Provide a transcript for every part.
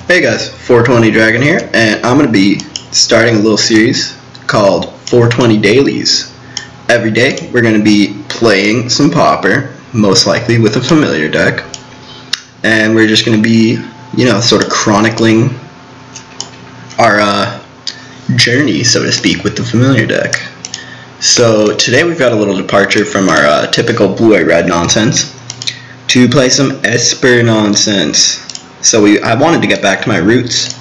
Hey guys, 420 Dragon here, and I'm going to be starting a little series called 420 Dailies. Every day we're going to be playing some pauper, most likely with a familiar deck, and we're just going to be, sort of chronicling our journey, so to speak, with the familiar deck. So today we've got a little departure from our typical blue-white-red nonsense to play some esper nonsense. So I wanted to get back to my roots,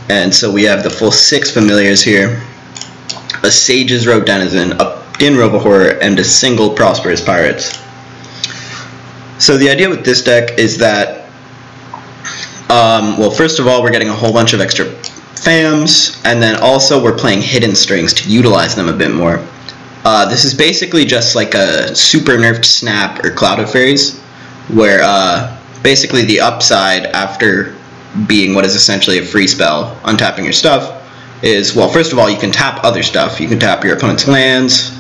and so we have the full 6 familiars here, a Sage's Road Denizen, a Din Rover Horror, and a single Prosperous Pirates. So the idea with this deck is that, well, first of all, we're getting a whole bunch of extra fams, and then also we're playing hidden strings to utilize them a bit more. This is basically just like a super nerfed Snap or Cloud of Fairies, where basically the upside after being what is essentially a free spell, untapping your stuff, is, well, first of all, you can tap other stuff. You can tap your opponent's lands,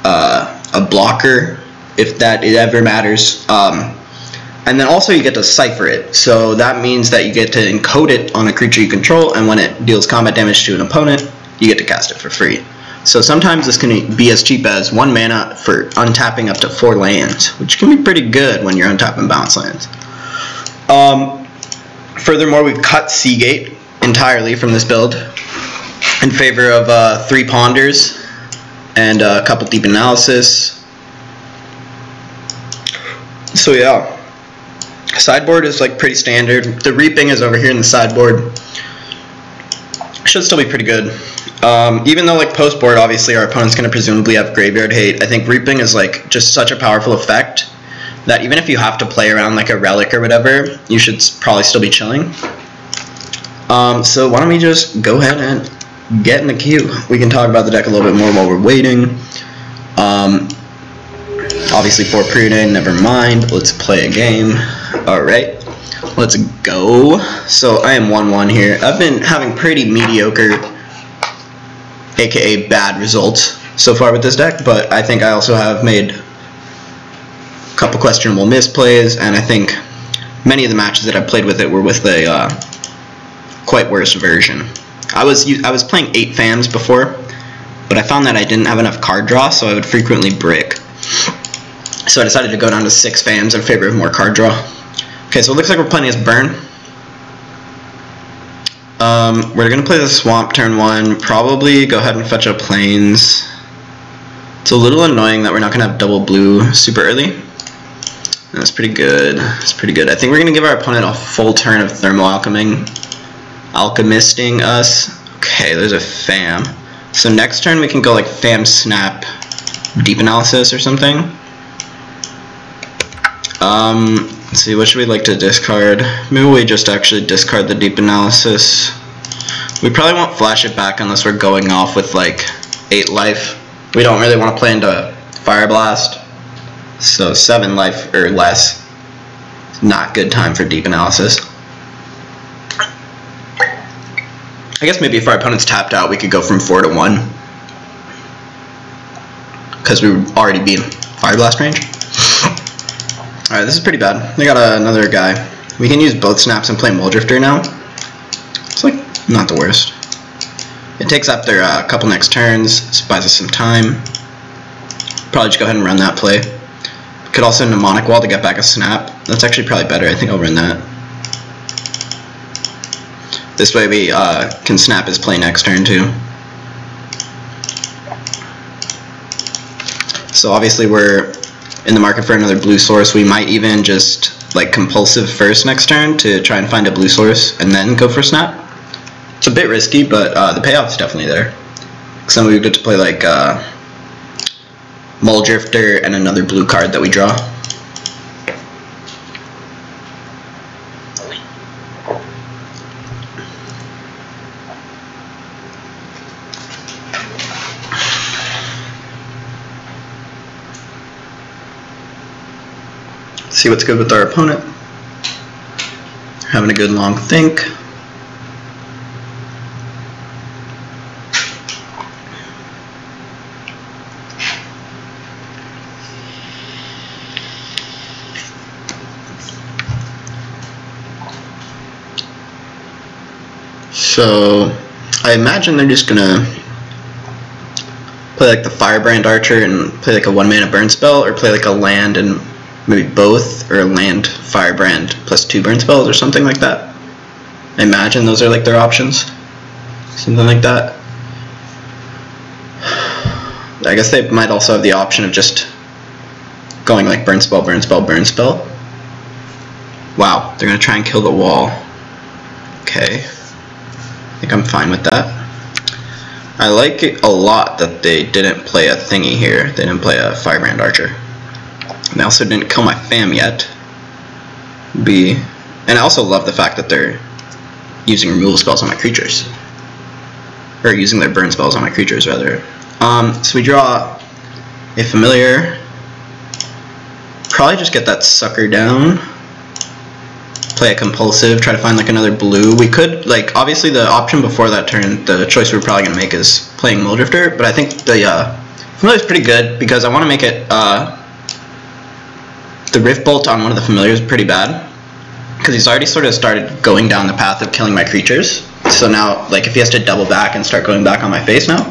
a blocker, if that ever matters, and then also you get to cipher it. So that means that you get to encode it on a creature you control, and when it deals combat damage to an opponent, you get to cast it for free. So sometimes this can be as cheap as 1 mana for untapping up to 4 lands, which can be pretty good when you're untapping bounce lands. Furthermore, we've cut Seagate entirely from this build in favor of 3 Ponders and a couple Deep Analysis. So yeah, sideboard is like pretty standard. The Reaping is over here in the sideboard. Should still be pretty good. Even though like post board, obviously our opponent's going to presumably have Graveyard Hate, I think Reaping is like just such a powerful effect that even if you have to play around like a Relic or whatever, you should probably still be chilling. So why don't we just go ahead and get in the queue. We can talk about the deck a little bit more while we're waiting. Obviously for pre-day, never mind. Let's play a game. Alright, let's go. So I am 1-1 here. I've been having pretty mediocre, aka bad results so far with this deck, but I think I also have made a couple questionable misplays, and I think many of the matches that I played with it were with a quite worse version. I was playing 8 fams before, but I found that I didn't have enough card draw, so I would frequently brick. So I decided to go down to 6 fams in favor of more card draw. Okay, so it looks like we're playing as Burn. We're going to play the Swamp turn 1, probably go ahead and fetch up Plains. It's a little annoying that we're not going to have double blue super early. That's pretty good. That's pretty good. I think we're going to give our opponent a full turn of Thermal Alchemisting us. Okay, there's a fam. So next turn we can go like fam snap Deep Analysis or something. Let's see, what should we like to discard? Maybe we just actually discard the Deep Analysis. We probably won't flash it back unless we're going off with like 8 life. We don't really want to play into Fire Blast. So 7 life or less. Not good time for Deep Analysis. I guess maybe if our opponent's tapped out, we could go from 4 to 1. Because we would already be in Fire Blast range. Alright, this is pretty bad. They got another guy. We can use both snaps and play Mole Drifter now. It's like not the worst. It takes up their couple next turns, so buys us some time. Probably just go ahead and run that play. Could also Mnemonic Wall to get back a snap. That's actually probably better. I think I'll run that. This way we can snap his play next turn too. So obviously we're in the market for another blue source. We might even just like compulsive first next turn to try and find a blue source and then go for snap. It's a bit risky, but the payoff's definitely there. Because then we get to play like Mole Drifter and another blue card that we draw. See what's good with our opponent. Having a good long think. So I imagine they're just gonna play like the Firebrand Archer and play like a 1-mana burn spell, or play like a land and maybe both, or a land Firebrand plus 2 burn spells or something like that. I imagine those are like their options. Something like that. I guess they might also have the option of just going like burn spell, burn spell, burn spell. Wow, they're gonna try and kill the wall. Okay. I think I'm fine with that. I like it a lot that they didn't play a thingy here. They didn't play a Firebrand Archer. And they also didn't kill my fam yet. B. And I also love the fact that they're using removal spells on my creatures. Or using their burn spells on my creatures, rather. So we draw a familiar. Probably just get that sucker down. Play a compulsive, try to find like another blue. We could, like, obviously the option before that turn, the choice we're probably going to make is playing Muldrifter, but I think the familiar is pretty good because I want to make it, the Rift Bolt on one of the familiars is pretty bad because he's already sort of started going down the path of killing my creatures. So now, like, if he has to double back and start going back on my face now,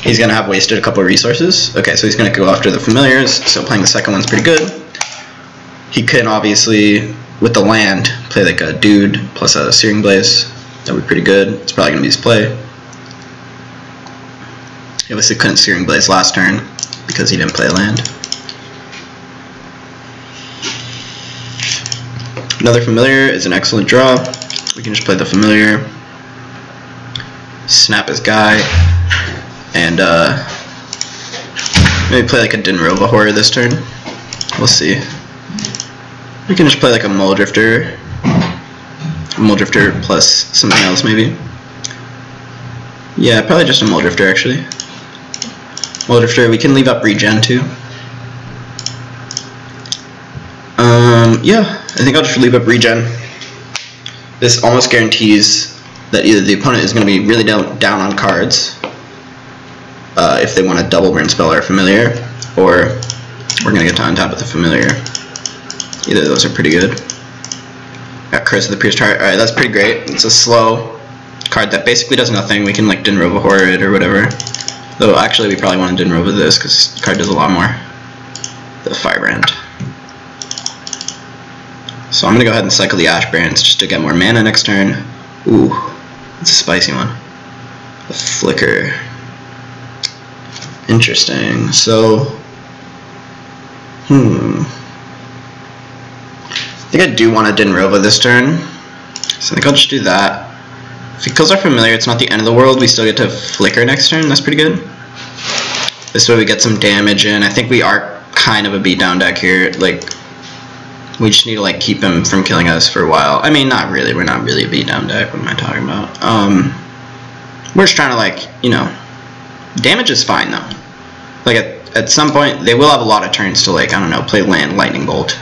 he's going to have wasted a couple of resources. Okay, so he's going to go after the familiars, so playing the second one's pretty good. He can obviously, with the land, play like a dude plus a Searing Blaze. That would be pretty good. It's probably going to be his play. He obviously couldn't Searing Blaze last turn because he didn't play a land. Another familiar is an excellent draw. We can just play the familiar, snap his guy, and maybe play like a Dinrova Horror this turn. We'll see. We can just play like a Muldrifter plus something else maybe. Yeah, probably just a Muldrifter actually. Muldrifter, we can leave up regen too. Yeah, I think I'll just leave up regen. This almost guarantees that either the opponent is going to be really down on cards if they want a double burn spell or a familiar, or we're going to get to untap with a familiar. Either of those are pretty good. Got Curse of the Pierced Heart. Alright, that's pretty great. It's a slow card that basically does nothing. We can like Dinrova Horror it or whatever. Though actually we probably want to Dinrova this because the card does a lot more. The Firebrand. So I'm going to go ahead and cycle the Ash Brands just to get more mana next turn. Ooh, that's a spicy one. The Flicker. Interesting. So, I think I do want to Dinrova this turn. So I think I'll just do that. If he kills our familiar, it's not the end of the world. We still get to Flicker next turn. That's pretty good. This way we get some damage in. I think we are kind of a beatdown deck here. Like, we just need to like keep him from killing us for a while. I mean, not really. We're not really a beatdown deck. What am I talking about? We're just trying to, like, you know, damage is fine though. Like at some point they will have a lot of turns to, like, I don't know, play land, lightning bolt,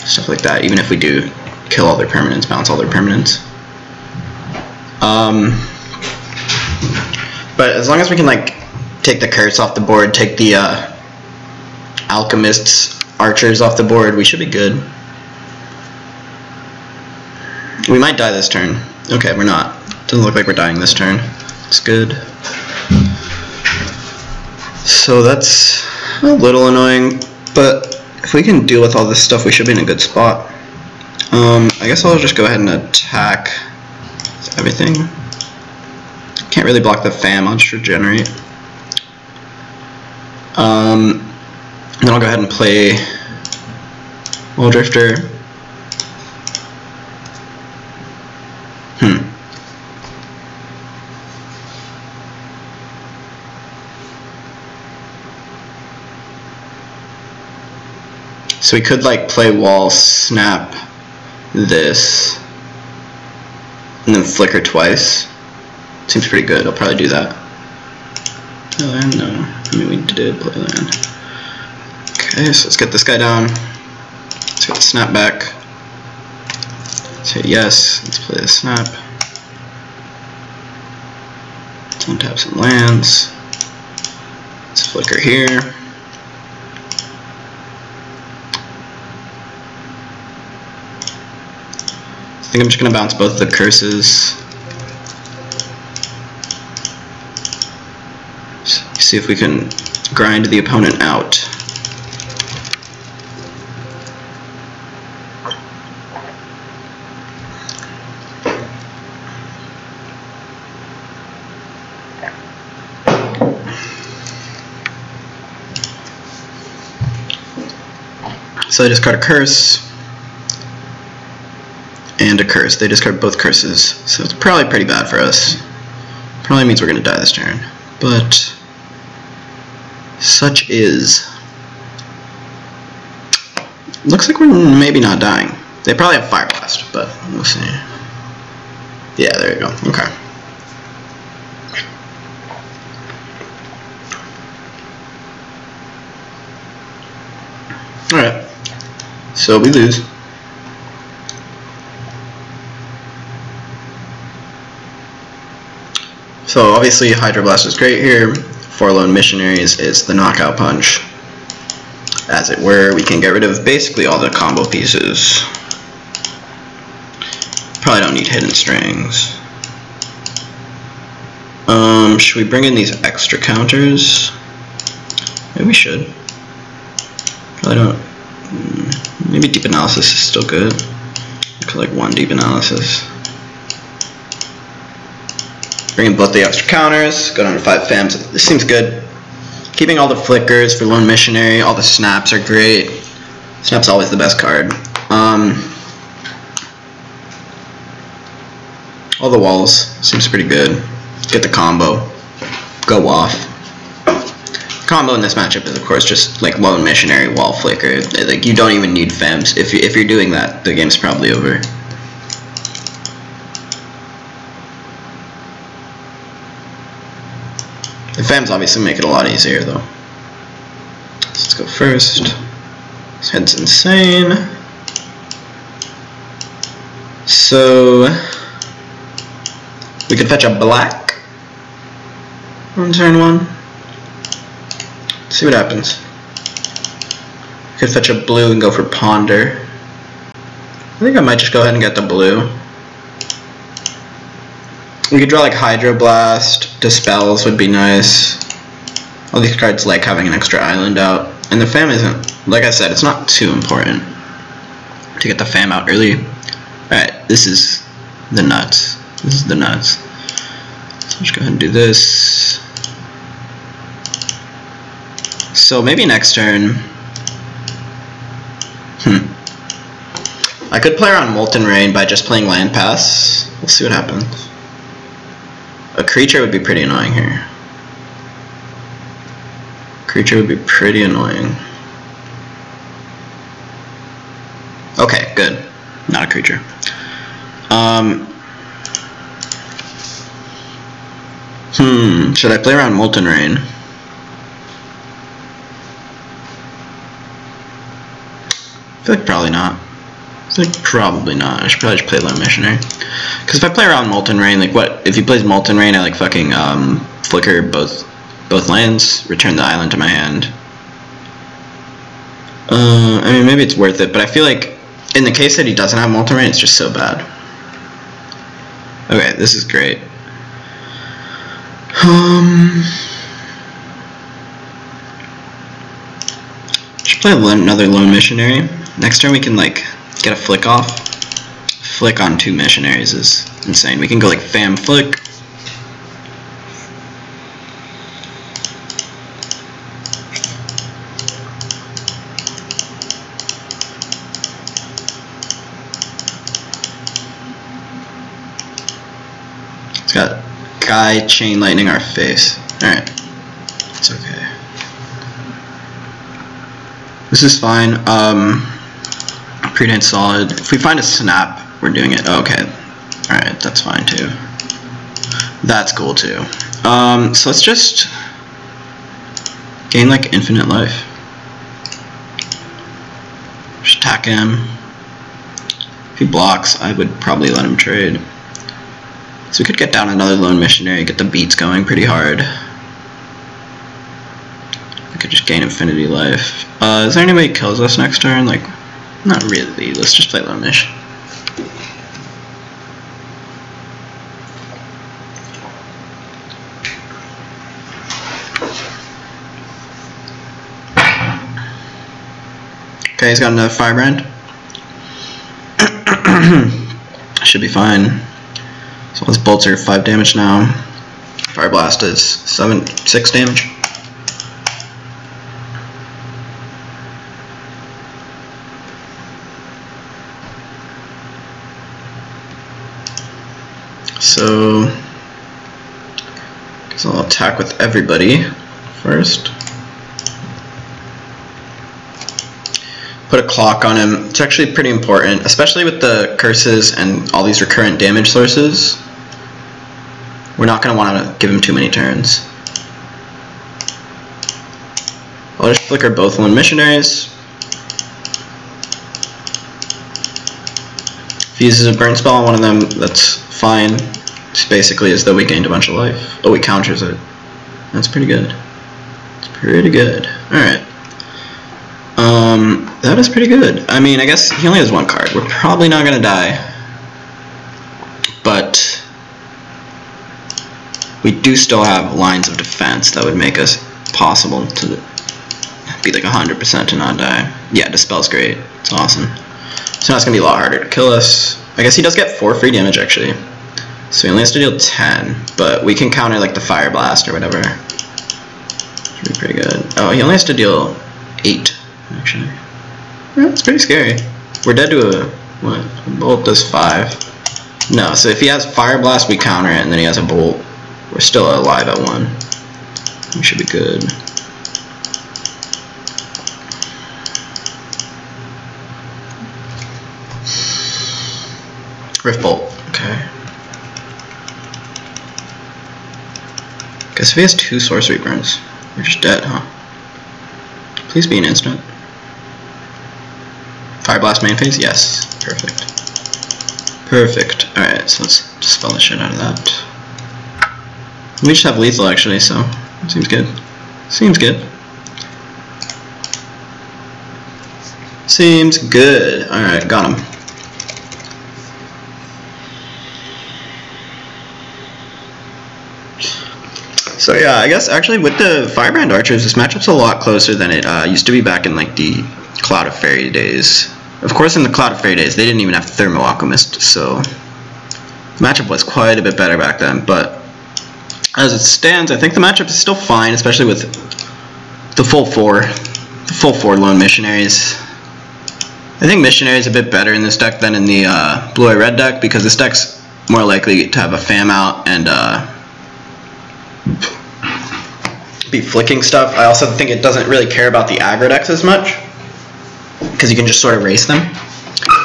stuff like that. Even if we do kill all their permanents, bounce all their permanents. But as long as we can like take the curse off the board, take the alchemists, archers off the board, we should be good. We might die this turn. Okay, we're not. Doesn't look like we're dying this turn. It's good. So that's a little annoying, but if we can deal with all this stuff, we should be in a good spot. I guess I'll just go ahead and attack everything. Can't really block the fam, I'll just regenerate. Then I'll go ahead and play Muldrifter. So we could like play wall, snap this, and then flicker twice. Seems pretty good. I'll probably do that. Play land? No. I mean, we did play land. Okay, so let's get this guy down. Let's get the snap back. Let's hit yes. Let's play the snap. Let's untap some lands. Let's flicker here. I think I'm just going to bounce both the curses. See if we can grind the opponent out. So I discard a curse and a curse. They discard both curses, so it's probably pretty bad for us. Probably means we're gonna die this turn, but such is. Looks like we're maybe not dying. They probably have Fire Blast, but we'll see. Yeah, there you go. Okay. Alright. So we lose. So obviously Hydro Blast is great here. 4 Lone Missionaries is the knockout punch. As it were, we can get rid of basically all the combo pieces. Probably don't need Hidden Strings. Should we bring in these extra counters? Maybe we should. Probably don't. Maybe Deep Analysis is still good. Like 1 Deep Analysis. Bring in both the extra counters. Go down to 5 FAMs. This seems good. Keeping all the flickers for Lone Missionary. All the snaps are great. Snap's always the best card. All the walls seems pretty good. Get the combo. Go off. Combo in this matchup is of course just like Lone Missionary, wall flicker. Like you don't even need FAMs. If you're doing that, the game's probably over. The FAMs obviously make it a lot easier though. So let's go first. This head's insane. So we could fetch a black on turn 1. See what happens. Could fetch a blue and go for Ponder. I think I might just go ahead and get the blue. We could draw like Hydro Blast, Dispels would be nice. All these cards like having an extra island out. And the FAM isn't, like I said, it's not too important to get the FAM out early. Alright, this is the nuts. This is the nuts. So let's go ahead and do this. So maybe next turn, I could play around Molten Rain by just playing Land Pass. We'll see what happens. A creature would be pretty annoying here. Creature would be pretty annoying. Okay, good. Not a creature. Should I play around Molten Rain? I feel like probably not. I feel like probably not. I should probably just play Lone Missionary. Because if I play around Molten Rain, like what? If he plays Molten Rain, I like fucking flicker both lands, return the island to my hand. I mean, maybe it's worth it, but I feel like in the case that he doesn't have Molten Rain, it's just so bad. Okay, this is great. Should play another Lone Missionary. Next turn we can like get a flick off. Flick on 2 missionaries is insane. We can go like FAM flick. It's got guy chain lightning our face. Alright. It's okay. This is fine. Predate solid. If we find a snap, we're doing it. Oh, okay. Alright, that's fine too. That's cool too. So let's just gain like infinite life. Just attack him. If he blocks, I would probably let him trade. So we could get down another Lone Missionary, get the beats going pretty hard. We could just gain infinity life. Is there any way he kills us next turn? Like, not really. Let's just play Lone Mish. Okay, he's got another firebrand. Should be fine. So his bolts are 5 damage now. Fire blast is 6 damage. So guess I'll attack with everybody first. Put a clock on him. It's actually pretty important, especially with the curses and all these recurrent damage sources. We're not going to want to give him too many turns. I'll just flicker both lone missionaries. If he uses a burn spell on one of them, that's fine. It's basically as though we gained a bunch of life. Oh, he counters it. That's pretty good. It's pretty good. Alright. That is pretty good. I mean, I guess he only has 1 card. We're probably not going to die. But we do still have lines of defense that would make us possible to be like 100% to not die. Yeah, Dispel's great. It's awesome. So now it's going to be a lot harder to kill us. I guess he does get 4 free damage actually. So he only has to deal 10, but we can counter like the Fire Blast or whatever. Should be pretty good. Oh, he only has to deal 8 actually. Yeah, it's pretty scary. We're dead to a, what? A bolt does 5. No, so if he has Fire Blast we counter it and then he has a bolt. We're still alive at 1. We should be good. Rift Bolt. Okay. Guess if he has 2 sorcery burns, we're just dead, huh? Please be an instant. Fire Blast main phase? Yes. Perfect. Perfect. Alright, so let's dispel the shit out of that. We just have lethal actually, so it seems good. Seems good. Seems good. Alright, got him. So yeah, I guess actually with the Firebrand Archers, this matchup's a lot closer than it used to be back in like the Cloud of Fairy days. Of course in the Cloud of Fairy days, they didn't even have Thermo Alchemist, so the matchup was quite a bit better back then, but as it stands, I think the matchup is still fine, especially with the full 4 lone missionaries. I think missionary is a bit better in this deck than in the blue-eye-red deck, because this deck's more likely to have a fam out and be flicking stuff. I also think it doesn't really care about the aggro decks as much, because you can just sort of race them.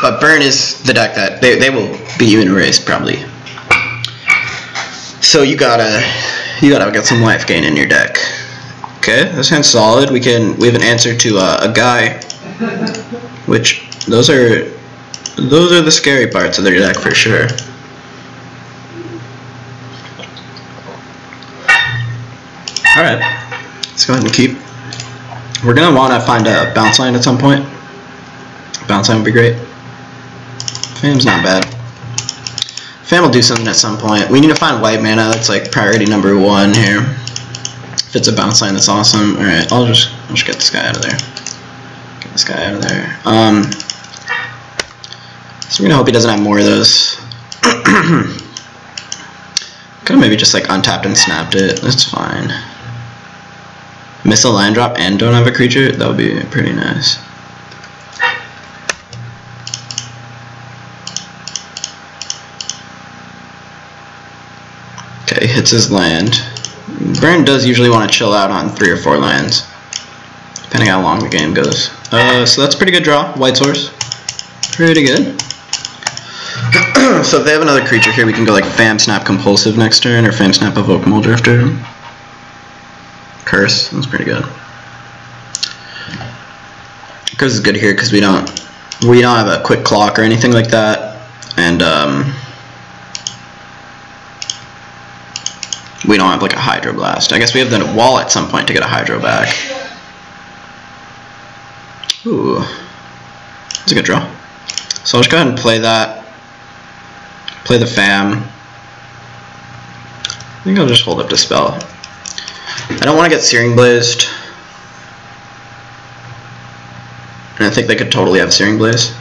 But burn is the deck that they will be even erased probably. So you gotta get some life gain in your deck. Okay, this hand's solid. We have an answer to a guy, which those are the scary parts of their deck for sure. All right, let's go ahead and keep. We're gonna want to find a bounce line at some point. Bounce line would be great. Fam's not bad. Fam will do something at some point. We need to find white mana. That's like priority number 1 here. If it's a bounce line, that's awesome. All right, I'll just get this guy out of there. Get this guy out of there. So we're gonna hope he doesn't have more of those. Could have maybe just like untapped and snapped it. That's fine. Miss a land drop and don't have a creature. That would be pretty nice. Okay, hits his land. Burn does usually want to chill out on 3 or 4 lands, depending how long the game goes. So that's a pretty good draw. White source. Pretty good. So if they have another creature here, we can go like Fam Snap Compulsive next turn, or Fam Snap Evoke Muldrifter. Curse. That's pretty good. Curse is good here because we don't have a quick clock or anything like that, and we don't have like a Hydro Blast. I guess we have the wall at some point to get a Hydro back. Ooh, that's a good draw. So I'll just go ahead and play that. Play the Fam. I think I'll just hold up Dispel. I don't want to get Searing Blazed. And I think they could totally have Searing Blaze.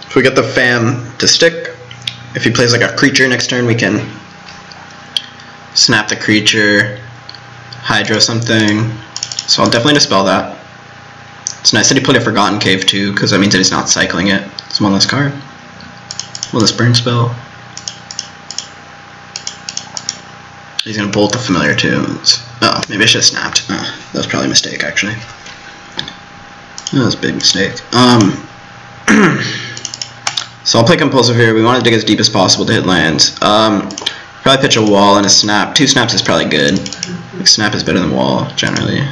If we get the fam to stick, if he plays like a creature next turn, we can snap the creature, hydro something. So I'll definitely dispel that. It's nice that he played a Forgotten Cave too, because that means that he's not cycling it. It's one less card. One less burn spell. He's gonna bolt the familiar too. Oh, maybe I should have snapped. Oh, that was probably a mistake actually. That was a big mistake. So I'll play Compulsive here. We want to dig as deep as possible to hit lands. Probably pitch a wall and a snap. 2 snaps is probably good. Like, snap is better than wall, generally.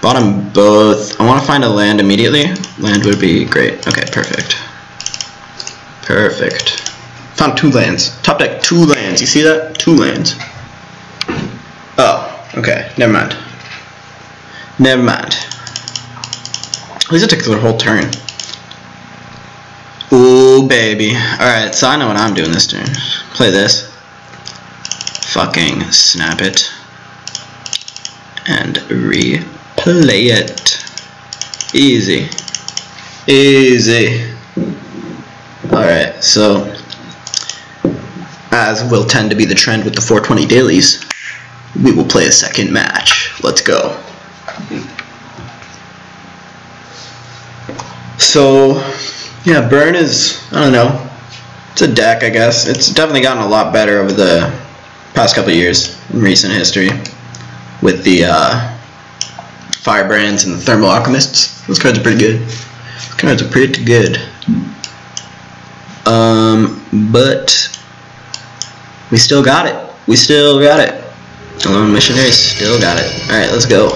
Bottom both. I want to find a land immediately. Land would be great. Okay, perfect. Perfect. Found 2 lands. Top deck, 2 lands. You see that? 2 lands. Oh, okay. Never mind. Never mind. At least it took the whole turn. Ooh, baby. Alright, so I know what I'm doing this turn. Play this. Fucking snap it. And replay it. Easy. Easy. Alright, so as will tend to be the trend with the 420 dailies, we will play a second match. Let's go. So yeah, burn is, I don't know, it's a deck, I guess. It's definitely gotten a lot better over the past couple of years in recent history with the Firebrands and the Thermal Alchemists. Those cards are pretty good. Those cards are pretty good. But we still got it. We still got it. Lone Missionary still got it. Alright, let's go.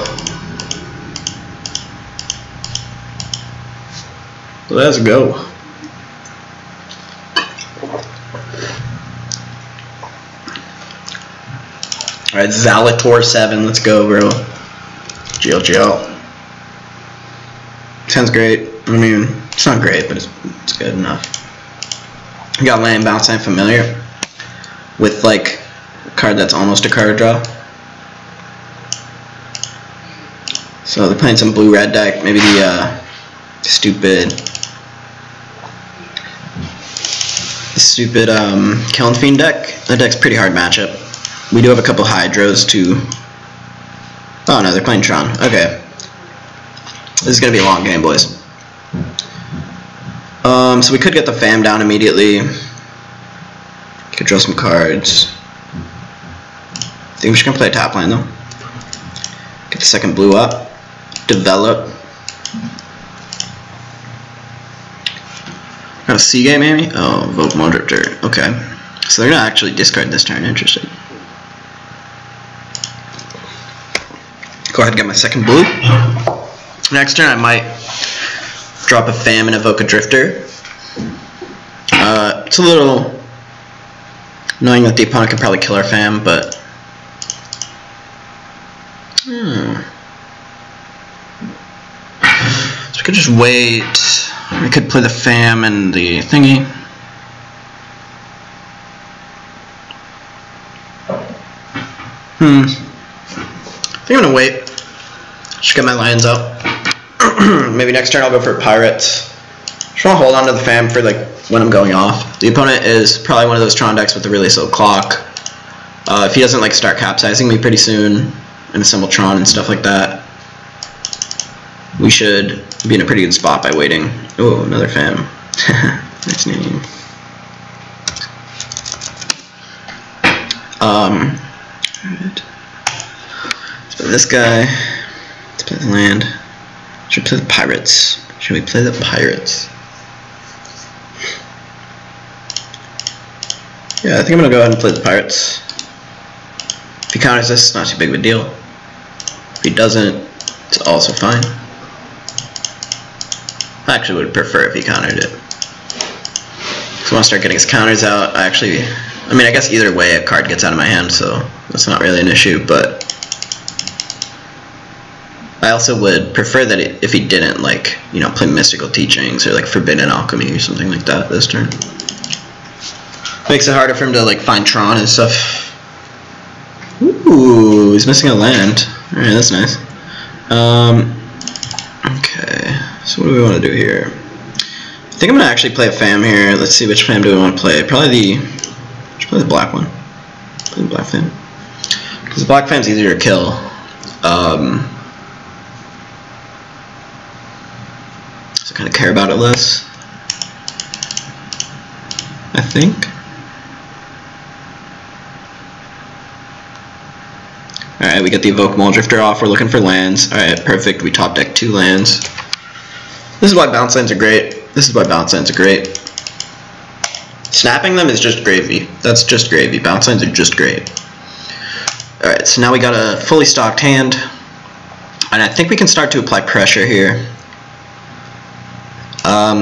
Let's go. Alright, Zalator 7, let's go, bro. GL. Sounds great. I mean, it's not great, but it's good enough. We got Land Bounce and Familiar with like a card that's almost a card draw. So they're playing some blue-red deck, maybe the stupid Kiln Fiend deck. That deck's pretty hard matchup. We do have a couple Hydros too. Oh no, they're playing Tron. Okay. This is gonna be a long game, boys. So we could get the fam down immediately. Could draw some cards. I think we're just gonna play a tap line though. Get the second blue up. Develop. Got a C-game maybe? Oh, Vote Monitor. Okay. So they're gonna actually discard this turn. Interesting. Go ahead and get my second blue. Next turn I might drop a fam and evoke a drifter. It's a little annoying that the opponent can probably kill our fam, but so we could just wait. We could play the fam and the thingy. I think I'm gonna wait. Just get my lions out. Maybe next turn I'll go for pirates. Just wanna hold on to the fam for like when I'm going off. The opponent is probably one of those Tron decks with a really slow clock. If he doesn't like start capsizing me pretty soon and assemble Tron and stuff like that, we should be in a pretty good spot by waiting. Oh, another fam. Nice name. Alright. Let's play this guy. Let's play the land. Should we play the pirates? Should we play the pirates? Yeah, I think I'm gonna go ahead and play the pirates. If he counters this, it's not too big of a deal. If he doesn't, it's also fine. I actually would prefer if he countered it. So I want to start getting his counters out. I mean, I guess either way a card gets out of my hand, so that's not really an issue, but I also would prefer that if he didn't, like, you know, play Mystical Teachings or like Forbidden Alchemy or something like that this turn. Makes it harder for him to like find Tron and stuff. Ooh, he's missing a land. Alright, that's nice. Okay, so what do we want to do here? I think I'm gonna actually play a fam here. Let's see, which fam do we want to play? Probably the black one. Play the black fam. Because the black fam's easier to kill. So I kind of care about it less, I think. Alright, we get the Evoke Muldrifter off. We're looking for lands. Alright, perfect. We top deck 2 lands. This is why bounce lands are great. Snapping them is just gravy. That's just gravy. Bounce lands are just great. Alright, so now we got a fully stocked hand. And I think we can start to apply pressure here.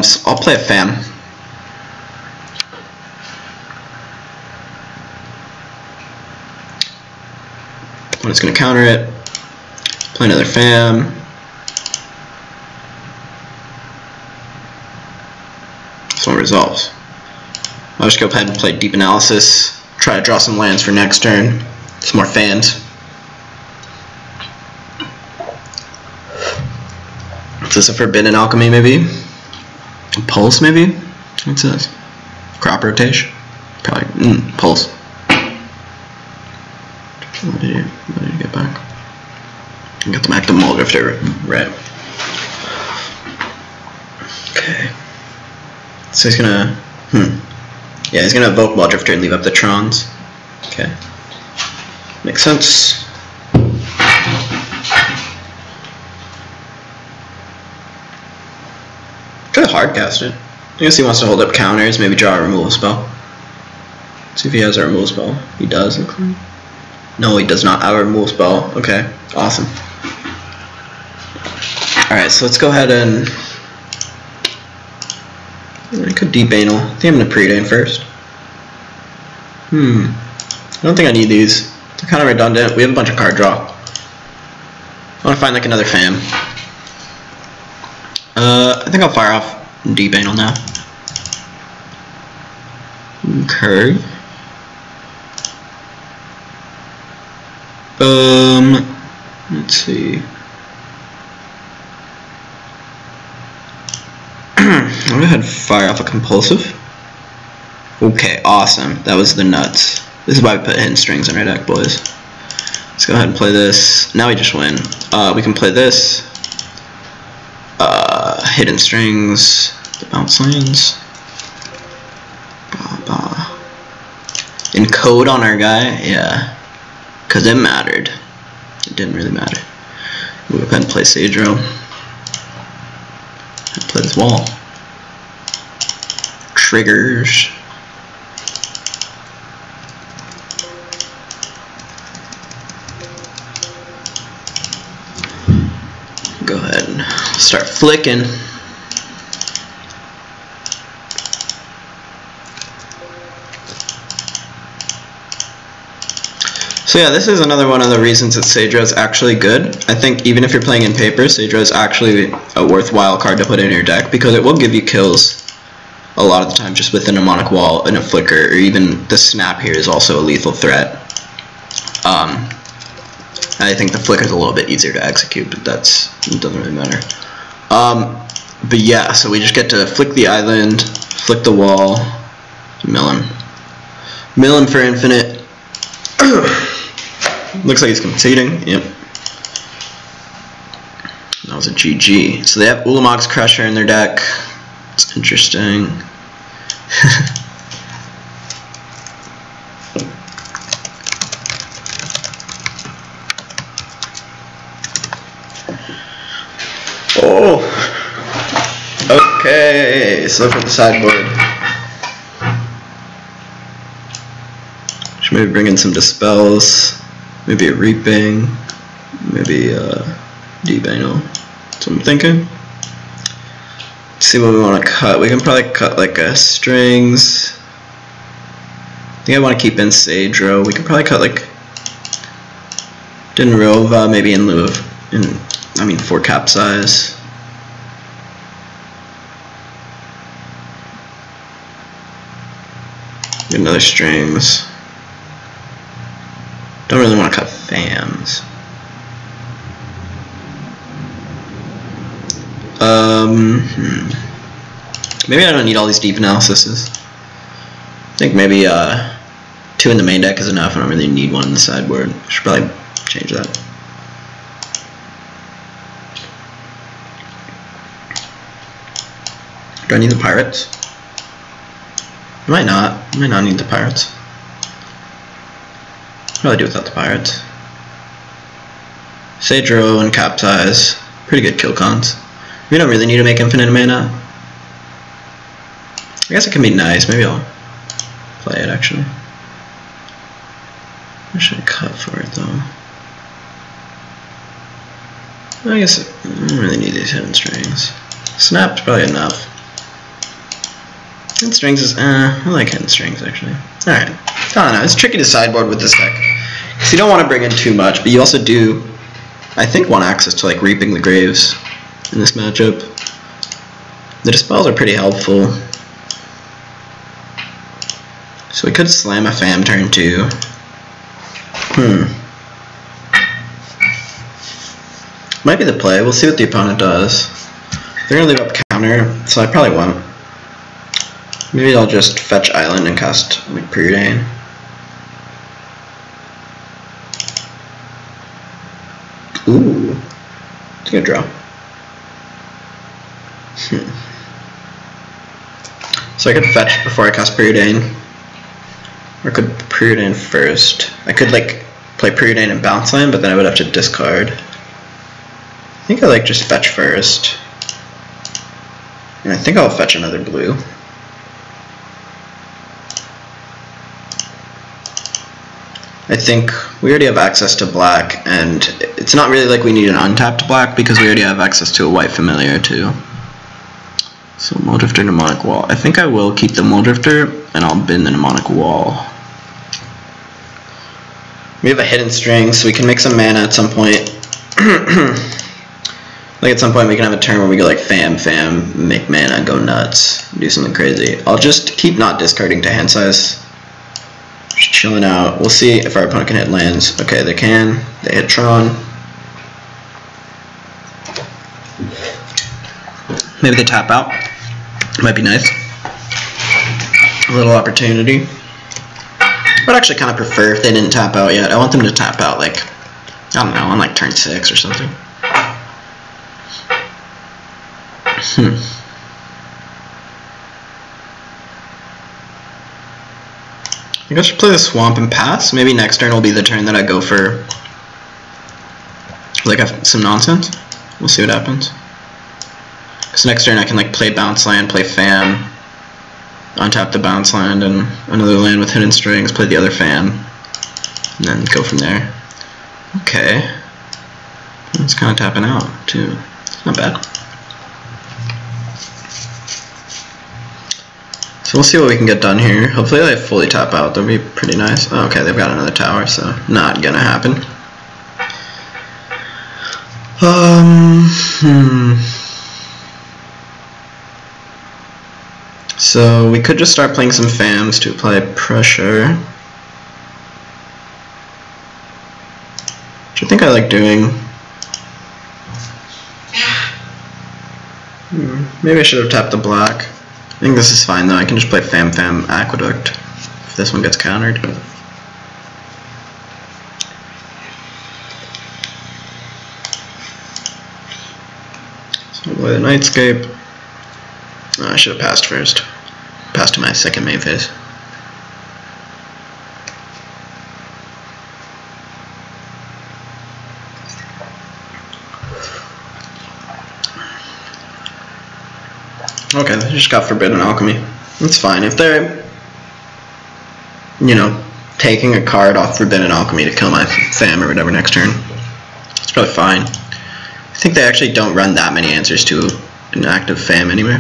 So I'll play a fam. When it's going to counter it. Play another fam. This one resolves. I'll just go ahead and play Deep Analysis. Try to draw some lands for next turn. Some more fams. Is this a Forbidden Alchemy maybe? A Pulse maybe? What's this? Crop Rotation? Probably. Pulse. What did you get back? I got the Active Muldrifter, right. Okay. So he's gonna, yeah, he's gonna evoke Muldrifter and leave up the Trons. Okay. Makes sense. Could have hard cast it. I guess he wants to hold up counters, maybe draw a removal spell. Let's see if he has a removal spell. He does, look like. No, he does not have a removal spell. Okay, awesome. Alright, so let's go ahead and I could deep anal. I think I'm gonna pre-dain first. I don't think I need these. They're kind of redundant. We have a bunch of card draw. I want to find like another fam. I think I'll fire off deep anal now. Okay. Let's see. I'll go ahead and fire off a compulsive. Okay, awesome. That was the nuts. This is why we put hidden strings in our deck, boys. Let's go ahead and play this. Now we just win. We can play this. Hidden strings. The bounce lands. Encode on our guy? Yeah. Because it mattered. It didn't really matter. We'll go ahead and play Sidro. Play this wall. Triggers. Go ahead and start flicking. So yeah, this is another one of the reasons that Sidro is actually good. I think even if you're playing in paper, Sidro is actually a worthwhile card to put in your deck because it will give you kills a lot of the time just with a mnemonic wall and a flicker, or even the snap here is also a lethal threat. I think the flicker is a little bit easier to execute, but it doesn't really matter. But yeah, so we just get to flick the island, flick the wall, mill him for infinite. Looks like he's conceding. Yep. That was a GG. So they have Ulamog's Crusher in their deck. It's interesting. Oh. Okay. So look at the sideboard. Should maybe bring in some Dispels. Maybe a Reaping, maybe Deep Anal. That's what I'm thinking. Let's see what we want to cut. We can probably cut like a strings. I think I want to keep in Sidro. We can probably cut like Dinrova, maybe in lieu of 4 capsize. Get another strings. Don't really want to cut fams. Maybe I don't need all these deep analyses. I think maybe 2 in the main deck is enough. I don't really need 1 in the sideboard. I should probably change that. Do I need the pirates? I might not. I might not need the pirates. Probably do without the pirates. Sage Row and Capsize. Pretty good kill cons. We don't really need to make infinite mana. I guess it can be nice. Maybe I'll play it actually. I should cut for it though. I guess I don't really need these hidden strings. Snap's probably enough. Hidden strings is, I like hidden strings actually. Alright. I don't know. It's tricky to sideboard with this deck. So you don't want to bring in too much, but you also do, I think, want access to like Reaping the Graves in this matchup. The Dispels are pretty helpful. So we could slam a Fam turn 2. Might be the play. We'll see what the opponent does. They're going to leave up counter, so I probably won't. Maybe I'll just fetch Island and cast like Preordain. Ooh. It's a good draw. So I could fetch before I cast Preordain. Or could Preordain first. I could like play Preordain and bounce land, but then I would have to discard. I think I like just fetch first. And I think I'll fetch another blue. I think we already have access to black, and it's not really like we need an untapped black because we already have access to a white familiar too. So Muldrifter, Mnemonic Wall. I think I will keep the Muldrifter, and I'll bin the Mnemonic Wall. We have a hidden string, so we can make some mana at some point. Like at some point we can have a turn where we go like fam, make mana, go nuts, do something crazy. I'll just keep not discarding to hand size. Just chilling out. We'll see if our opponent can hit lands. Okay, they can. They hit Tron. Maybe they tap out. Might be nice. A little opportunity. I'd actually kind of prefer if they didn't tap out yet. I want them to tap out like, I don't know, on like turn 6 or something. I guess I should play the Swamp and pass. Maybe next turn will be the turn that I go for like some nonsense. We'll see what happens. Because next turn I can like play bounce land, play Fam, untap the bounce land and another land with hidden strings, play the other Fam, and then go from there. Okay. It's kind of tapping out too. It's not bad. So we'll see what we can get done here. Hopefully they fully tap out. That'll be pretty nice. Oh, okay, they've got another tower, so not gonna happen. So we could just start playing some Fams to apply pressure, which I think I like doing. Maybe I should have tapped the black. I think this is fine though. I can just play Fam Aqueduct if this one gets countered. So I'll play the Nightscape. Oh, I should have passed first. Passed to my second main phase. Okay, they just got Forbidden Alchemy. That's fine. If they're, you know, taking a card off Forbidden Alchemy to kill my Fam or whatever next turn, it's probably fine. I think they actually don't run that many answers to an active Fam anyway.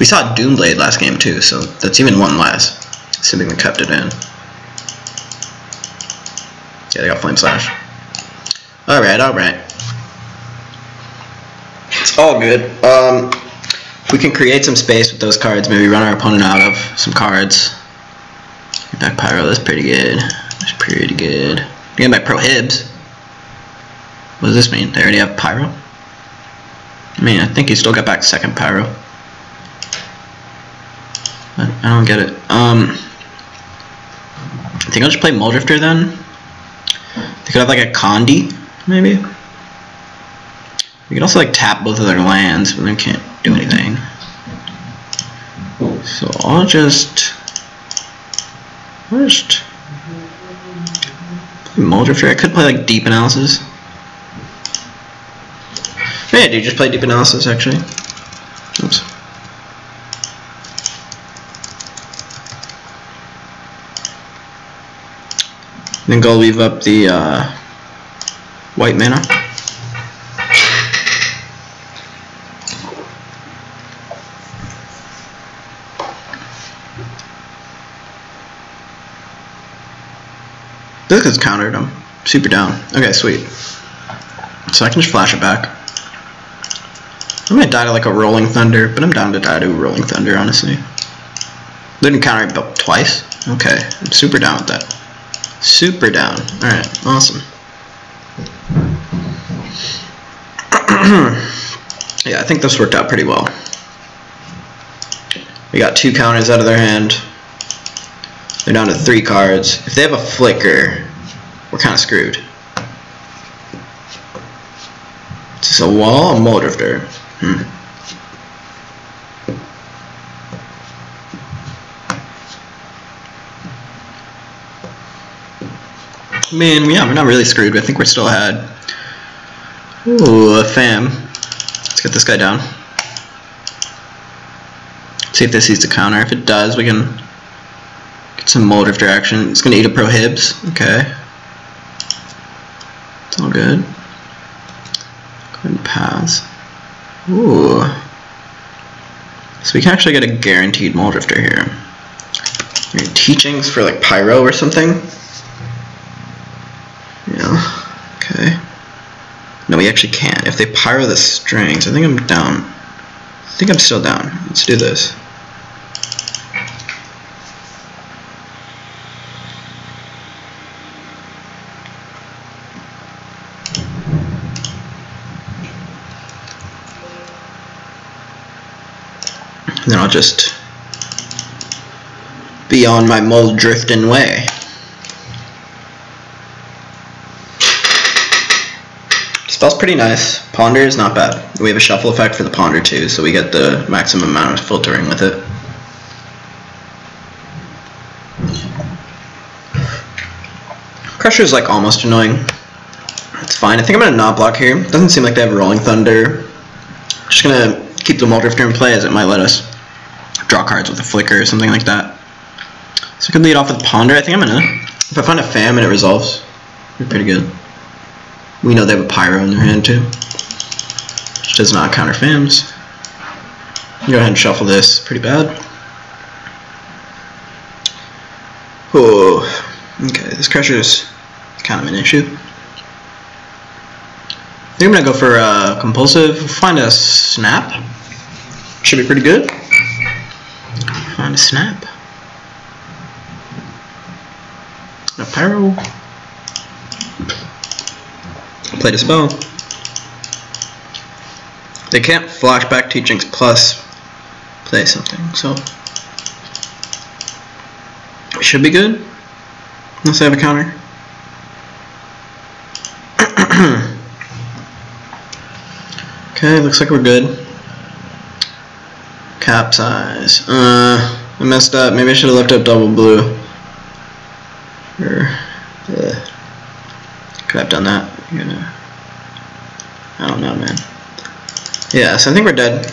We saw Doomblade last game too, so that's even one less, assuming they kept it in. Yeah, they got Flame Slash. Alright, alright. It's all good. We can create some space with those cards, maybe run our opponent out of some cards. Back Pyro, that's pretty good. That's pretty good. Get my prohibs. What does this mean? They already have Pyro? I mean, I think he still got back second Pyro. But I don't get it. I think I'll just play Muldrifter then. They could have like a Condi, maybe. We could also like tap both of their lands, but they can't do anything. So I'll just play Muldrifter. I could play like Deep Analysis. Yeah, I do just play Deep Analysis actually. Oops. Then go leave up the white mana. This is countered. I'm super down. Okay, sweet. So I can just flash it back. I might die to like a Rolling Thunder, but I'm down to die to a Rolling Thunder, honestly. Didn't counter it but twice. Okay, I'm super down with that. Super down. Alright, awesome. Yeah, I think this worked out pretty well. We got 2 counters out of their hand. They're down to 3 cards. If they have a Flicker, we're kind of screwed. Is this a wall or a Muldrifter? Man, yeah, we're not really screwed. I think we're still ahead. Ooh, a fam. Let's get this guy down. See if this sees the counter. If it does, we can get some Muldrifter action. It's gonna eat a Prohibs. Okay. It's all good. Go ahead and pass. Ooh. So we can actually get a guaranteed Muldrifter here. Maybe Teachings for like Pyro or something. Yeah. Okay. No, we actually can't. If they Pyro the strings, I think I'm down. I think I'm still down. Let's do this. And then I'll just be on my Muldrifting way. Spell's pretty nice. Ponder is not bad. We have a shuffle effect for the Ponder too, so we get the maximum amount of filtering with it. Crusher's like almost annoying. It's fine. I think I'm gonna not block here. Doesn't seem like they have Rolling Thunder. Just gonna keep the Muldrifter in play as it might let us draw cards with a Flicker or something like that. So I can lead off with Ponder. I think I'm gonna. If I find a Fam and it resolves, it'd be pretty good. We know they have a Pyro in their hand too, which does not counter Fams. Go ahead and shuffle this. Pretty bad. Oh, okay. This Crusher is kind of an issue. I think I'm gonna go for Compulsive. Find a Snap. Should be pretty good. Find a Snap. A Pyro. Played a spell. They can't Flashback Teachings plus play something, so it should be good. Unless I have a counter. Okay, looks like we're good. Capsize. I messed up. Maybe I should have left up double blue. Or, could have done that. I don't know, man. Yeah, so I think we're dead.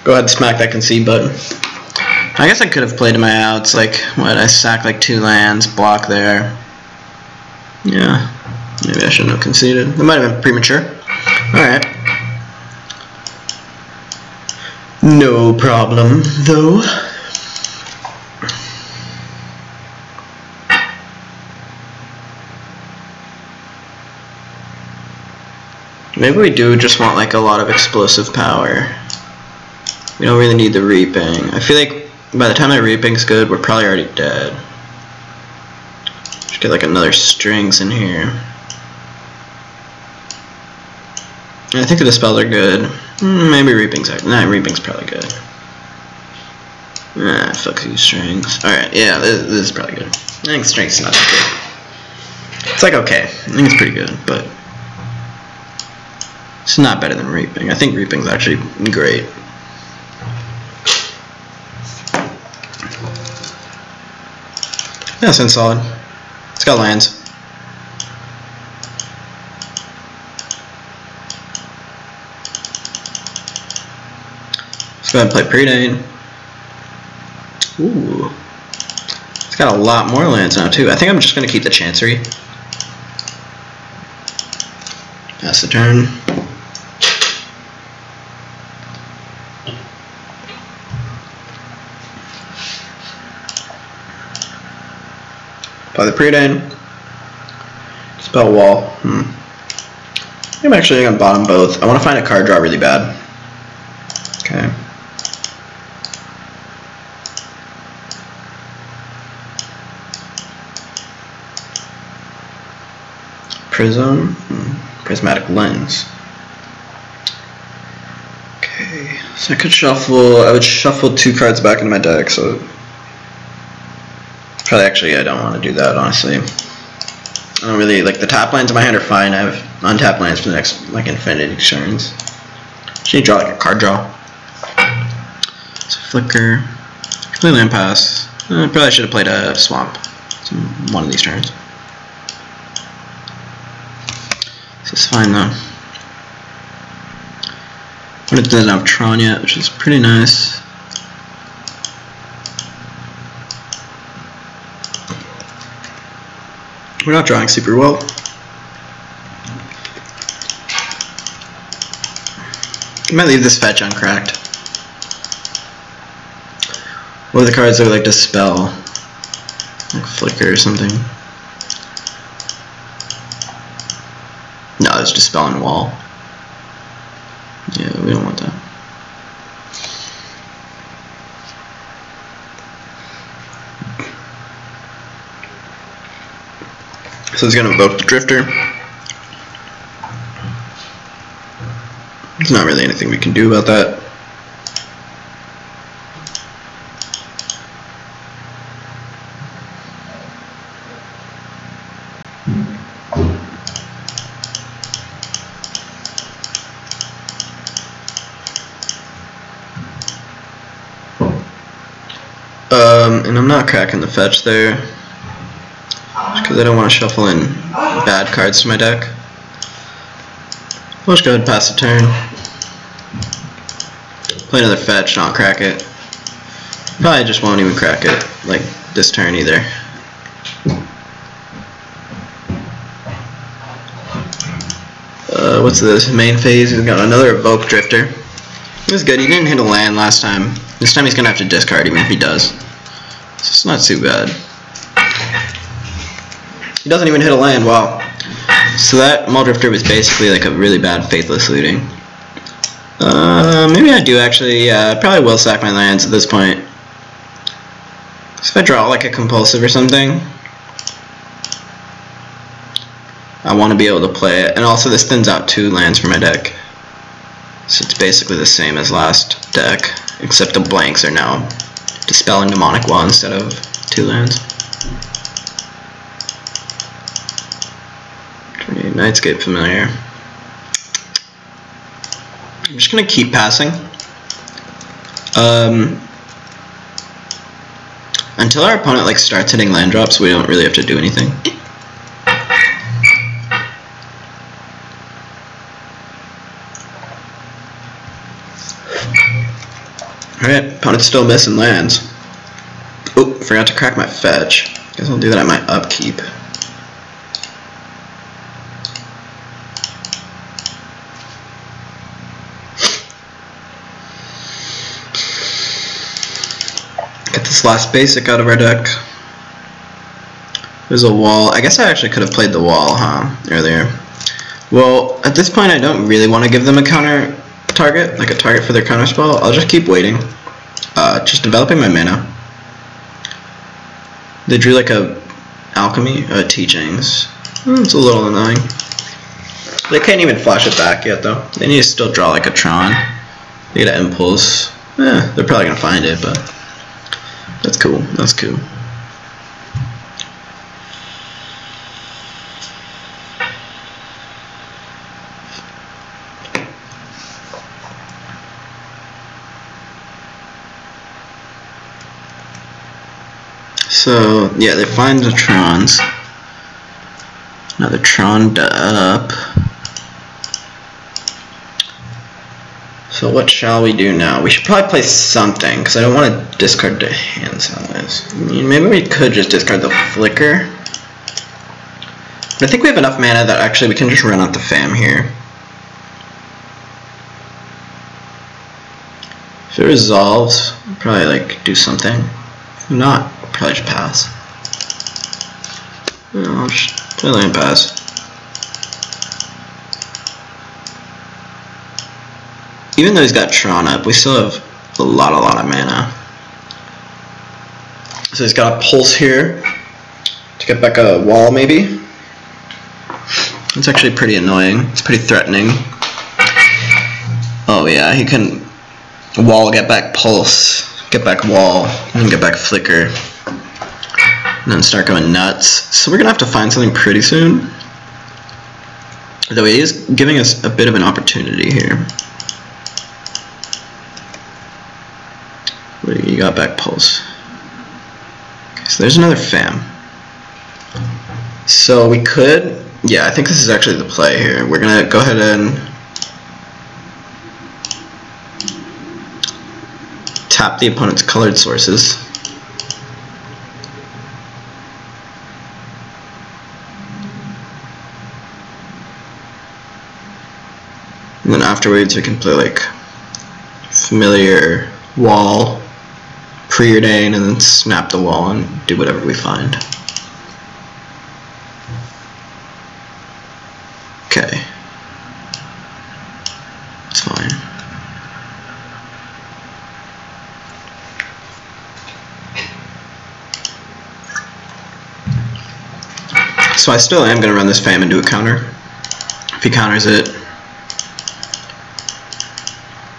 Go ahead and smack that concede button. I guess I could have played to my outs. Like, what? I sacked like 2 lands, block there. Yeah. Maybe I shouldn't have conceded. That might have been premature. Alright. No problem, though. Maybe we do just want like a lot of explosive power. We don't really need the reaping. I feel like by the time that reaping's good, we're probably already dead. Just get like another strings in here. I think the dispels are good. Maybe reaping's reaping's probably good. Fuck these strings. Alright, yeah, this is probably good. I think strings not that good. It's like okay. I think it's pretty good, but it's not better than reaping. I think reaping's actually great. Yeah, it's solid. It's got lands. Let's go ahead and play Predain. Ooh. It's got a lot more lands now too. I think I'm just going to keep the Chancery. Pass the turn. Play the Predain. Spell Wall. I'm actually going to bottom both. I want to find a card draw really bad. Okay. Prism. Prismatic Lens. Okay. So I could shuffle. I would shuffle 2 cards back into my deck, so probably actually I don't want to do that, honestly. I don't really like the top lands in my hand are fine. I have untapped lands for the next like infinity turns. Just need to draw like a card draw. So flicker. Play land pass. Probably should have played a swamp. One of these turns. This is fine though. But it doesn't have Tron yet, which is pretty nice. We're not drawing super well. I might leave this fetch uncracked. What are the cards that like Dispel? Like Flicker or something. No, it's Dispel and Wall. Yeah, we don't want that. So it's gonna evoke the Drifter. There's not really anything we can do about that. And I'm not cracking the fetch there, just because I don't want to shuffle in bad cards to my deck. We'll just go ahead and pass the turn. Play another fetch, not crack it. Probably just won't even crack it, like this turn either. What's this? Main phase, he's got another Evoke Drifter. It was good, he didn't hit a land last time. This time he's going to have to discard even if he does. So it's not too bad. He doesn't even hit a land, wow. So that Maul Drifter was basically like a really bad Faithless Looting. Maybe I do actually, yeah, I probably will sack my lands at this point. So if I draw like a Compulsive or something, I want to be able to play it. And also this thins out 2 lands for my deck. So it's basically the same as last deck, except the blanks are now Dispelling Demonic Wall instead of 2 lands. 28 Nightscape Familiar. I'm just gonna keep passing. Until our opponent like starts hitting land drops, we don't really have to do anything. Alright, opponent's still missing lands. Oh, forgot to crack my fetch. Guess I'll do that at my upkeep. Get this last basic out of our deck. There's a wall. I guess I actually could have played the wall, huh, earlier. Well, at this point I don't really want to give them a counter target, like a target for their counter spell. I'll just keep waiting. Just developing my mana. They drew like a alchemy, teachings. It's a little annoying. They can't even flash it back yet though. They need to still draw like a Tron. They get an impulse. They're probably gonna find it, but that's cool. That's cool. So yeah, they find the Trons. Another Tron up. So what shall we do now? We should probably play something, because I don't want to discard the hand size. I mean, maybe we could just discard the Flicker. But I think we have enough mana that actually we can just run out the Fam here. If it resolves, we'll probably like do something. If not, we'll probably just pass. No, I'll just play land pass. Even though he's got Tron up, we still have a lot of mana. So he's got a Pulse here to get back a wall, maybe. It's actually pretty annoying. It's pretty threatening. Oh yeah, he can wall, get back Pulse, get back wall, and then get back Flicker, and then start going nuts. So we're gonna have to find something pretty soon. Though he is giving us a bit of an opportunity here. You got back Pulse. Okay, so there's another Fam. So we could, yeah, I think this is actually the play here. We're gonna go ahead and tap the opponent's colored sources. And then afterwards we can play like Familiar, Wall, Preordain, and then snap the wall and do whatever we find. Okay. It's fine. So I still am going to run this Fam and do a counter. If he counters it,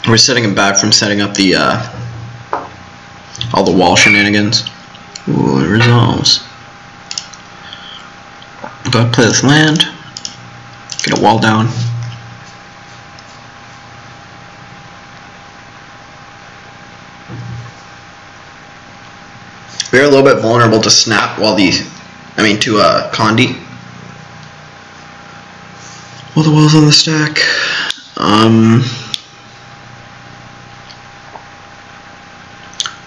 we're setting him back from setting up the all the wall shenanigans. Ooh, it resolves. Go ahead and play this land. Get a wall down. We're a little bit vulnerable to snap while to Condi. While the wall's on the stack.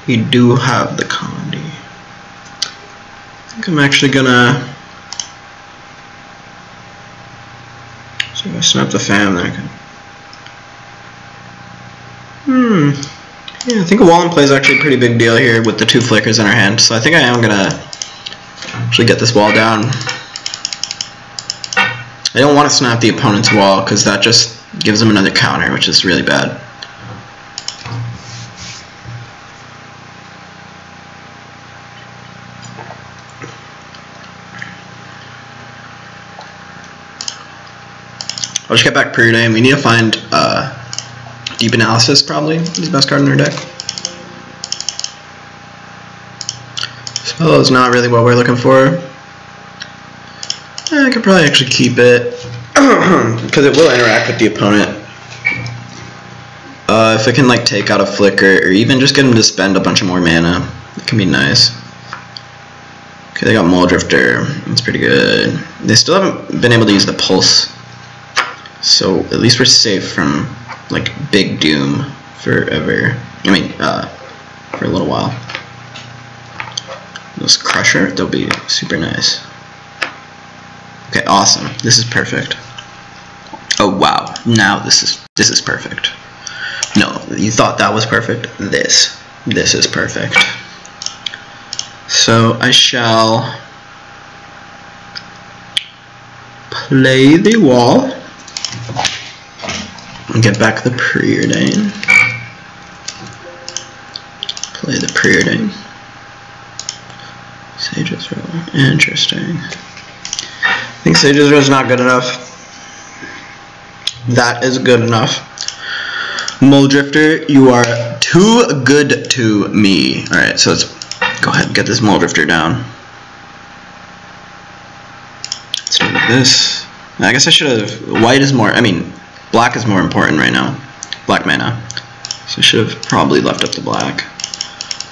We do have the Condi. I think I'm actually gonna snap the Fam there. Yeah, I think a wall in play is actually a pretty big deal here with the two Flickers in our hand. So I think I am gonna actually get this wall down. I don't want to snap the opponent's wall because that just gives them another counter, which is really bad. I'll just get back Preordain. We need to find Deep Analysis, probably, is the best card in our deck. So it's not really what we're looking for. I could probably actually keep it, because it will interact with the opponent. If it can like take out a Flicker, or even just get him to spend a bunch of more mana, it can be nice. Okay, they got Muldrifter. That's pretty good. They still haven't been able to use the Pulse. So at least we're safe from like big doom forever. For a little while. This Crusher, they'll be super nice. Okay, awesome. This is perfect. Oh wow! Now this is perfect. No, you thought that was perfect. This is perfect. So I shall play the wall. Get back the preordain. Play the preordain. Sage's Row. Interesting. I think Sage's Row is not good enough. That is good enough. Mole Drifter, you are too good to me. Alright, so let's go ahead and get this Mole Drifter down. Let's do this. I guess I should have. White is more. I mean, black is more important right now. Black mana. So I should have probably left up the black.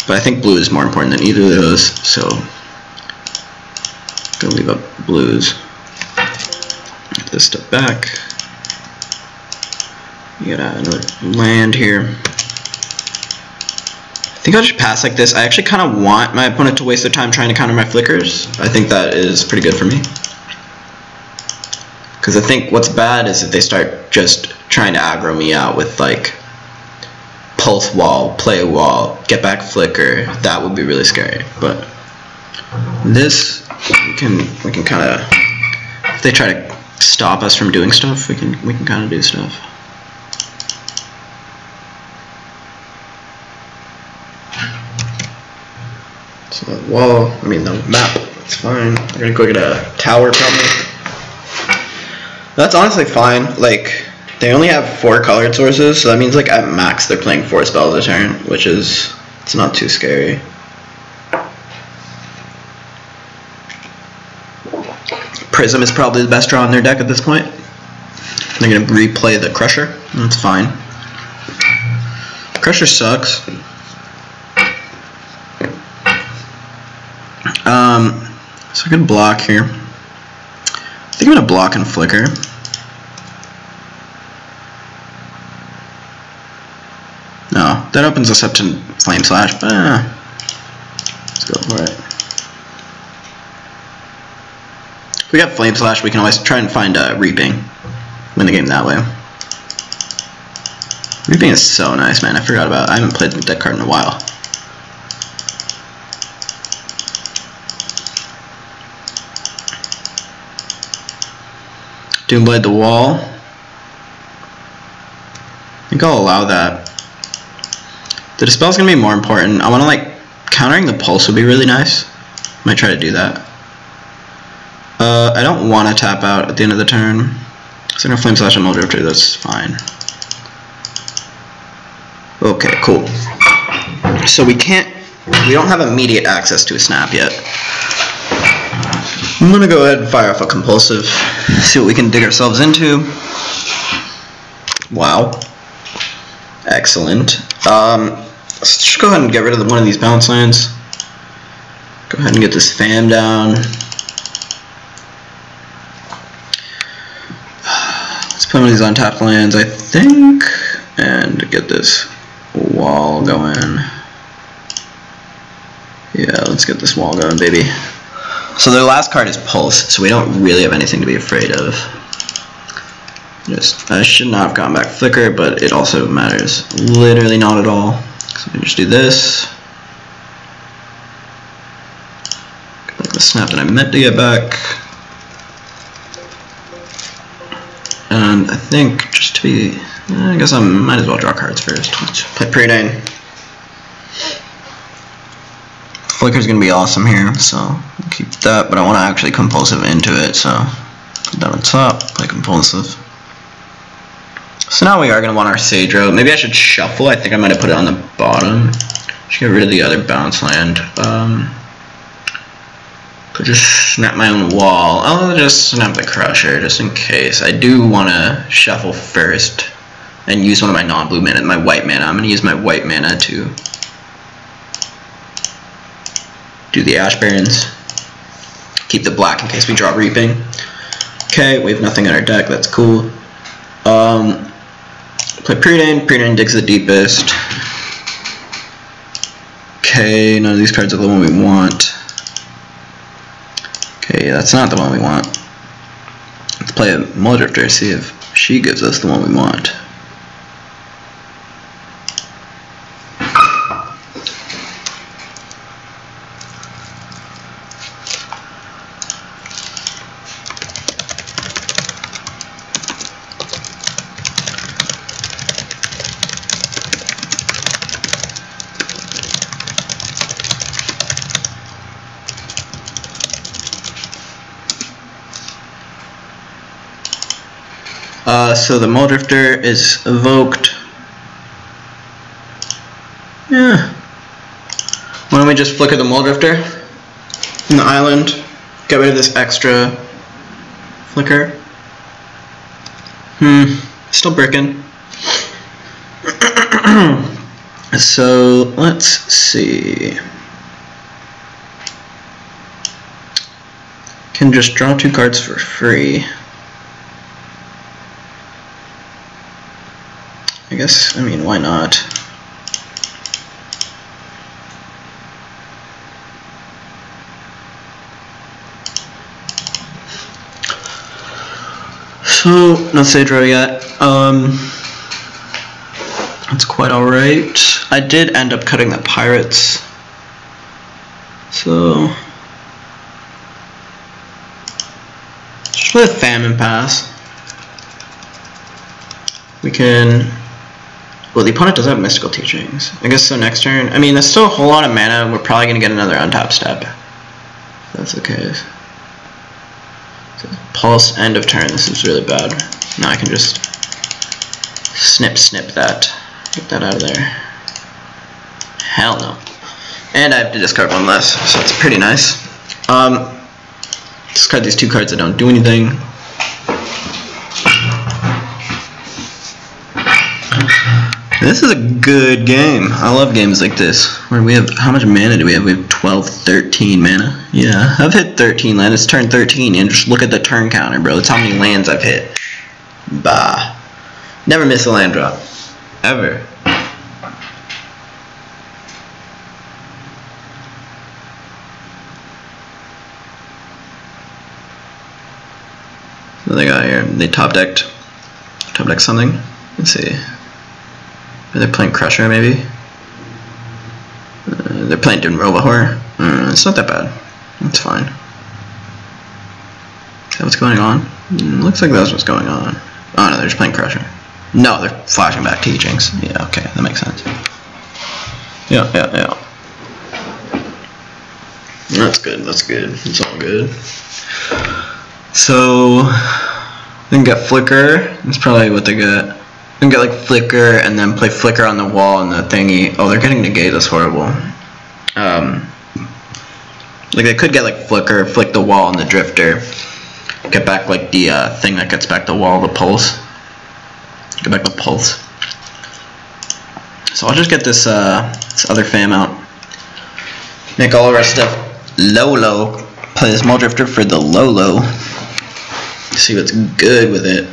But I think blue is more important than either of those. So I'm gonna leave up blues. Get this step back. You got another land here. I think I'll just pass like this. I actually kind of want my opponent to waste their time trying to counter my flickers. I think that is pretty good for me. Because I think what's bad is if they start just trying to aggro me out with like pulse wall, play wall, get back flicker. That would be really scary. But this we can kind of, if they try to stop us from doing stuff, we can kind of do stuff. So the wall, I mean the map, it's fine. We're gonna go get a tower probably. That's honestly fine. Like, they only have 4 colored sources, so that means like at max they're playing 4 spells a turn, which is, it's not too scary. Prism is probably the best draw in their deck at this point. They're gonna replay the Crusher. That's fine. Crusher sucks. So I can block here. I think I'm gonna block and flicker. No, that opens us up to Flame Slash, but let's go for it. If we got Flame Slash, we can always try and find Reaping. Win the game that way. Reaping is so nice, man. I forgot about it. I haven't played that card in a while. Doomblade the wall. I think I'll allow that. The Dispel's gonna be more important. I wanna like, countering the pulse would be really nice. Might try to do that. I don't wanna tap out at the end of the turn. So I'm gonna Flame Slash and Mole Drifter, that's fine. Okay, cool. So we don't have immediate access to a snap yet. I'm gonna go ahead and fire off a compulsive, see what we can dig ourselves into. Wow. Excellent. Let's just go ahead and get rid of one of these bounce lands. Go ahead and get this fam down. Let's put one of these untapped lands, I think, and get this wall going. Yeah, let's get this wall going, baby. So their last card is Pulse, so we don't really have anything to be afraid of. I should not have gone back Flicker, but it also matters literally not at all. So we can just do this. Get back the snap that I meant to get back. And I think just to be, I guess I might as well draw cards first. Let's play Preordain. Flicker's gonna be awesome here, so I'll keep that, but I want to actually compulsive into it, so put that on top, play compulsive. So now we are gonna want our Sage Row. Maybe I should shuffle. I think I might have put it on the bottom. Should get rid of the other bounce land. Could just snap my own wall. I'll just snap the Crusher just in case. I do want to shuffle first and use one of my non-blue mana, my white mana. I'm gonna use my white mana to do the Ash Barrens. Keep the black in case we draw Reaping. Okay, we have nothing in our deck, that's cool. Play Preordain. Preordain digs the deepest. Okay, none of these cards are the one we want. Okay, that's not the one we want. Let's play a Mole Drifter, see if she gives us the one we want. So the mole drifter is evoked. Yeah. Why don't we just flicker the mole drifter in the island? Get rid of this extra flicker. Still bricking. So let's see. Can just draw 2 cards for free. I guess, I mean, why not? So, no sage row yet. It's quite alright. I did end up cutting the pirates. So, just play a famine pass. We can. Well, the opponent does have mystical teachings. I guess so. Next turn. I mean, there's still a whole lot of mana. We're probably gonna get another untap step. That's okay. So, pulse end of turn. This is really bad. Now I can just snip that. Get that out of there. Hell no. And I have to discard 1 less, so it's pretty nice. Discard these 2 cards that don't do anything. This is a good game. I love games like this, where we have, how much mana do we have? We have 12, 13 mana. Yeah, I've hit 13 land. It's turn 13, and just look at the turn counter, bro. That's how many lands I've hit. Bah. Never miss a land drop. Ever. What they got here? They top decked something. Let's see. Are they playing Crusher maybe? They're playing Dinrovahor. It's not that bad. It's fine. Is that what's going on? Looks like that's what's going on. Oh no, they're just playing Crusher. No, they're flashing back teachings. Yeah, okay, that makes sense. Yeah. That's good, it's all good. So, they can get Flicker. That's probably what they get. They can get like Flicker and then play Flicker on the wall and the thingy. Oh, they're getting Negate, that's horrible. Like they could get like Flicker, flick the wall and the Drifter. Get back like the thing that gets back the wall, the Pulse. Get back the Pulse. So I'll just get this other fam out. Make all of our stuff low. Play this Mole Drifter for the low. See what's good with it.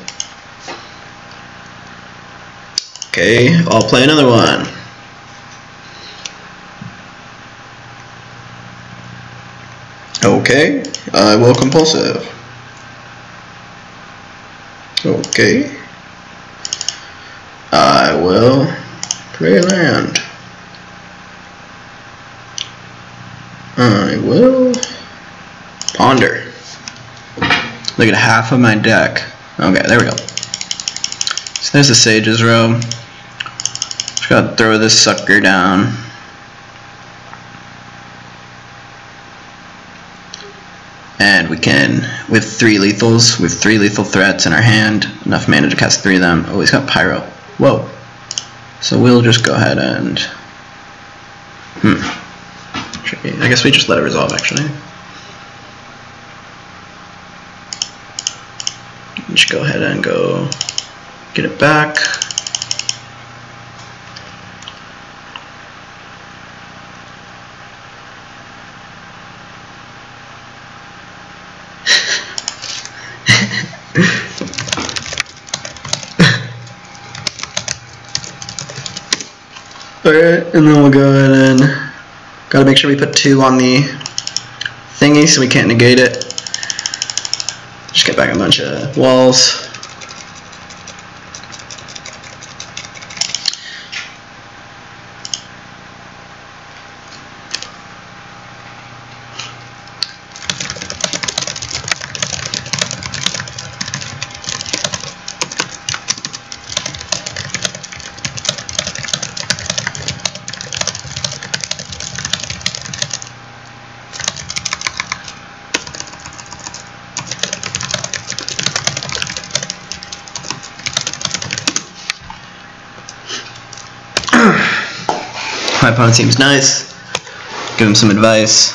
Okay, I'll play another one. Okay, I will compulsive. Okay. I will play land. I will ponder. Look at half of my deck. Okay, there we go. So there's the Sage's row. Just gotta throw this sucker down. And we can, with 3 lethals, with 3 lethal threats in our hand, enough mana to cast 3 of them. Oh, he's got Pyro. Whoa. So we'll just go ahead and... I guess we just let it resolve, actually. Just go ahead and go get it back. Alright, and then we'll go ahead and gotta make sure we put 2 on the thingy so we can't negate it. Just get back a bunch of walls. My opponent seems nice. Give him some advice.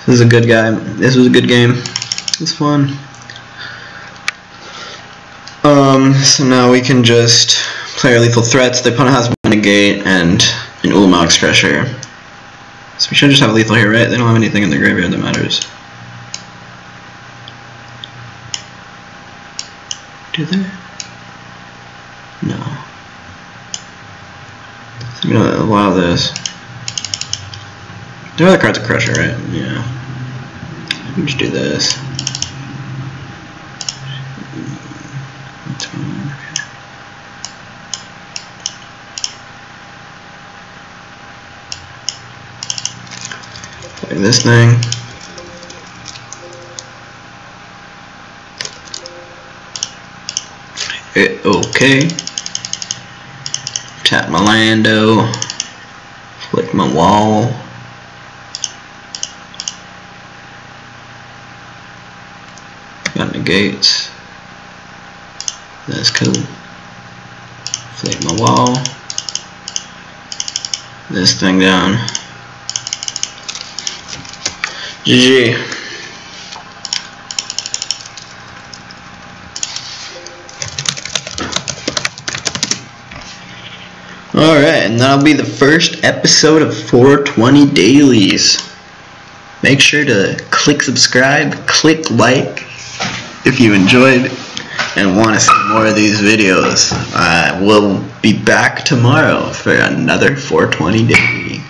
This is a good guy. This was a good game. It was fun. So now we can just play our lethal threats. The opponent has one negate and an Ulamog's Crusher. So we should just have lethal here, right? They don't have anything in the graveyard that matters. Do they? No. So I'm gonna allow this. There are other cards of Crusher, right? Yeah. We can just do this. Play this thing. Okay. Tap my Lando. Flick my wall. Got negates. That's cool. Flick my wall. This thing down. GG. Alright, and that'll be the first episode of 420 Dailies. Make sure to click subscribe, click like if you enjoyed and want to see more of these videos. I will be back tomorrow for another 420 Daily.